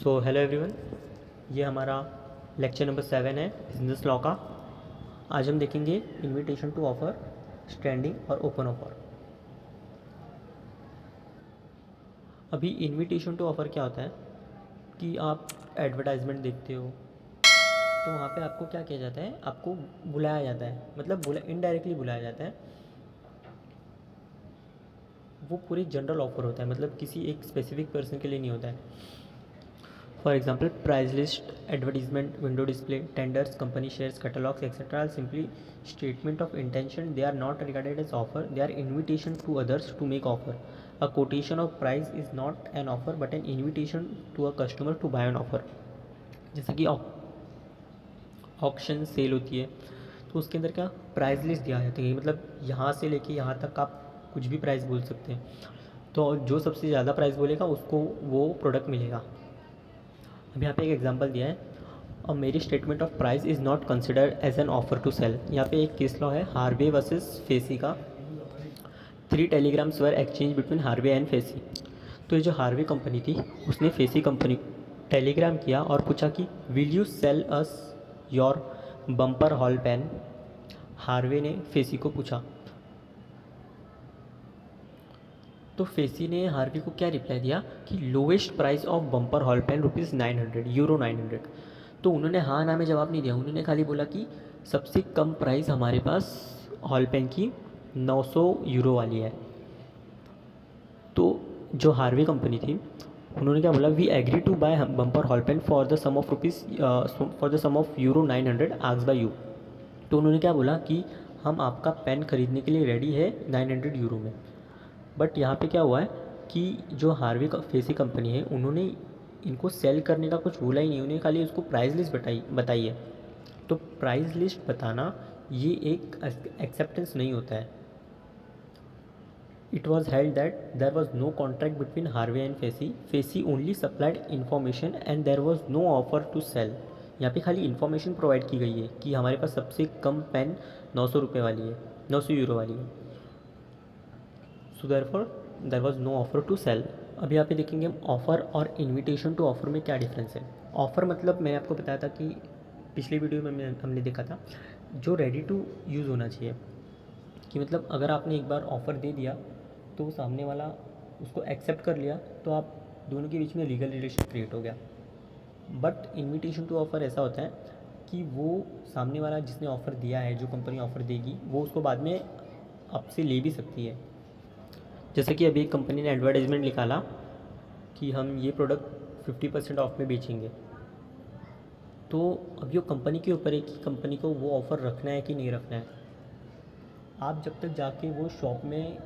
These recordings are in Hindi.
सो हेलो एवरीवन, ये हमारा लेक्चर नंबर 7 है बिजनेस लॉ का। आज हम देखेंगे इनविटेशन टू ऑफ़र, स्टैंडिंग और ओपन ऑफ़र। अभी इनविटेशन टू ऑफ़र क्या होता है कि आप एडवर्टाइजमेंट देखते हो तो वहाँ पे आपको क्या किया जाता है, आपको बुलाया जाता है, मतलब इनडायरेक्टली बुलाया जाता है। वो पूरी जनरल ऑफ़र होता है, मतलब किसी एक स्पेसिफिक पर्सन के लिए नहीं होता है। For example, price list, advertisement, window display, tenders, company shares, catalogs, etc. are simply statement of intention. They are not regarded as offer. They are invitation to others to make offer. A quotation of price is not an offer but an invitation to a customer to buy an offer. जैसे कि ऑक्शन सेल होती है तो उसके अंदर क्या प्राइस लिस्ट दिया जाता है, मतलब यहाँ से लेके यहाँ तक आप कुछ भी प्राइस बोल सकते हैं। तो जो सबसे ज़्यादा प्राइस बोलेगा उसको वो प्रोडक्ट मिलेगा। अब यहाँ पे एक एग्जांपल दिया है, और मेरी statement of price is not considered as an offer to sell. यहाँ पे एक केस लॉ है हार्वे वर्सेस फेसी का। 3 telegrams were exchange between Harvey and Facey. तो ये जो हार्वे कंपनी थी उसने फेसी कंपनी टेलीग्राम किया और पूछा कि will you sell us your Bumper Hall Pen. Harvey ने फेसी को पूछा, तो फेसी ने हार्वी को क्या रिप्लाई दिया कि lowest price of Bumper Hall Pen ₹900, euro 900। तो उन्होंने हाँ ना में जवाब नहीं दिया, उन्होंने खाली बोला कि सबसे कम प्राइस हमारे पास हॉल पेन की 900 यूरो वाली है। तो जो हार्वे कंपनी थी उन्होंने क्या बोला, we agree to buy Bumper Hall Pen for the sum of euro 900 asked by you. तो उन्होंने क्या बोला कि हम आपका पेन खरीदने के लिए रेडी है 900 यूरो में। बट यहाँ पे क्या हुआ है कि जो हार्वे फेसी कंपनी है उन्होंने इनको सेल करने का कुछ बोला ही नहीं, उन्हें खाली उसको प्राइस लिस्ट बताई है। तो प्राइस लिस्ट बताना ये एक एक्सेप्टेंस नहीं होता है। It was held that there was no contract between Harvey and Facey only supplied information and there was no offer to sell. यहाँ पे खाली इन्फॉर्मेशन प्रोवाइड की गई है कि हमारे पास सबसे कम पेन 900 रुपये वाली है, 900 यूरो वाली है। So therefore there was no offer to sell. अभी यहाँ पे देखेंगे हम ऑफ़र और इनविटेशन टू ऑफ़र में क्या डिफरेंस है। ऑफ़र मतलब मैंने आपको बताया था कि पिछली वीडियो में हमने देखा था जो रेडी टू यूज़ होना चाहिए, कि मतलब अगर आपने एक बार ऑफ़र दे दिया तो सामने वाला उसको एक्सेप्ट कर लिया तो आप दोनों के बीच में लीगल रिलेशन क्रिएट हो गया। बट इनविटेशन टू ऑफ़र ऐसा होता है कि वो सामने वाला जिसने ऑफ़र दिया है, जो कंपनी ऑफ़र देगी, वो उसको बाद में आपसे ले भी सकती है। जैसे कि अभी एक कंपनी ने एडवर्टाइजमेंट निकाला कि हम ये प्रोडक्ट 50% ऑफ में बेचेंगे, तो अब ये कंपनी के ऊपर है कि कंपनी को वो ऑफ़र रखना है कि नहीं रखना है। आप जब तक जाके वो शॉप में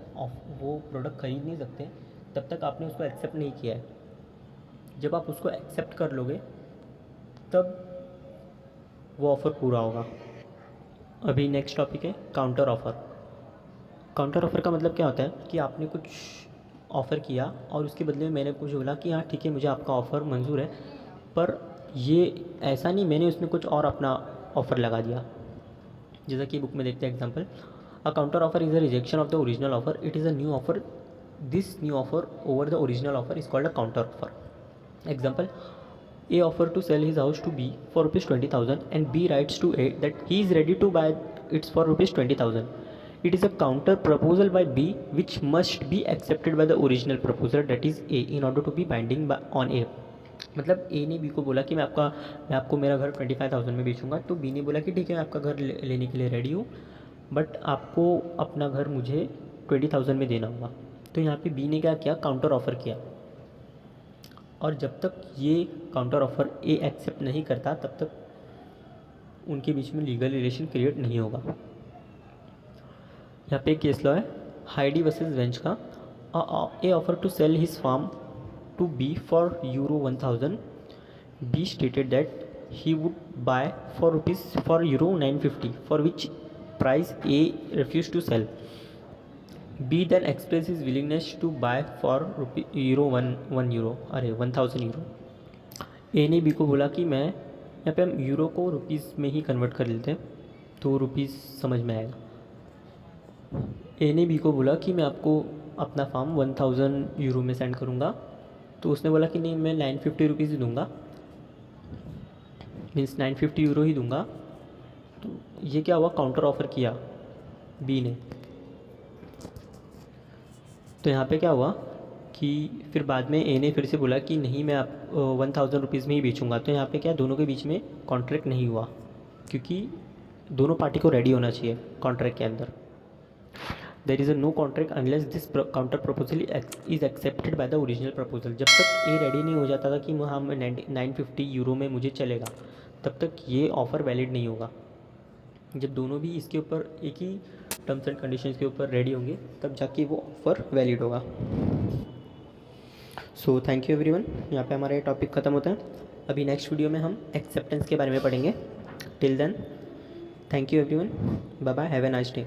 वो प्रोडक्ट ख़रीद नहीं सकते तब तक आपने उसको एक्सेप्ट नहीं किया है। जब आप उसको एक्सेप्ट कर लोगे तब वो ऑफ़र पूरा होगा। अभी नेक्स्ट टॉपिक है काउंटर ऑफ़र। काउंटर ऑफ़र का मतलब क्या होता है कि आपने कुछ ऑफ़र किया और उसके बदले में मैंने कुछ बोला कि हाँ ठीक है, मुझे आपका ऑफ़र मंजूर है, पर ये ऐसा नहीं, मैंने उसमें कुछ और अपना ऑफ़र लगा दिया। जैसा कि बुक में देखते हैं example, a counter offer is a rejection of the original offer, it is a new offer, this new offer over the original offer is called a counter offer. Example, A offer to sell his house to B for ₹20,000 and B writes to A that he is ready to buy it for ₹20,000. It is a counter proposal by B which must be accepted by the original proposer, that is A, in order to be binding on A. मतलब A ने B को बोला कि मैं आपको मेरा घर 25,000 में बेचूंगा, तो B ने बोला कि ठीक है, मैं आपका घर लेने के लिए रेडी हूँ, बट आपको अपना घर मुझे 20,000 में देना होगा। तो यहाँ पे B ने क्या किया, काउंटर ऑफ़र किया, और जब तक ये काउंटर ऑफ़र ए एक्सेप्ट नहीं करता तब तक उनके बीच में लीगल रिलेशन क्रिएट नहीं होगा। यहाँ पे एक केस लॉ है हाइडी वर्सेस वेंच का। A offer to sell his farm to B for euro 1000। B stated that he would buy for euro 950, for which price A refuse to sell. B then express his willingness to buy for €1 1000 euro. A ने बी को बोला कि मैं, यहाँ पे हम यूरो को रुपीज़ में ही कन्वर्ट कर लेते हैं तो रुपीज़ समझ में आएगा। ए ने बी को बोला कि मैं आपको अपना फार्म 1000 यूरो में सेंड करूँगा, तो उसने बोला कि नहीं, मैं 950 रुपीज़ ही दूँगा, मीन्स 950 यूरो ही दूँगा। तो ये क्या हुआ, काउंटर ऑफ़र किया बी ने। तो यहाँ पे क्या हुआ कि फिर बाद में ए ने फिर से बोला कि नहीं, मैं आप 1000 रुपीज़ में ही बेचूँगा। तो यहाँ पे क्या, दोनों के बीच में कॉन्ट्रैक्ट नहीं हुआ, क्योंकि दोनों पार्टी को रेडी होना चाहिए कॉन्ट्रैक्ट के अंदर। There is a no contract unless this counter proposal is accepted by the original proposal. जब तक ए रेडी नहीं हो जाता था कि हाँ 950 यूरो में मुझे चलेगा, तब तक ये ऑफ़र वैलिड नहीं होगा। जब दोनों भी इसके ऊपर एक ही टर्म्स एंड कंडीशंस के ऊपर रेडी होंगे, तब जाके वो ऑफ़र वैलिड होगा। सो थैंक यू एवरीवन, यहाँ पे हमारा ये टॉपिक ख़त्म होता है। अभी नेक्स्ट वीडियो में हम एक्सेप्टेंस के बारे में पढ़ेंगे। Till then, thank you everyone, bye bye, have a nice day.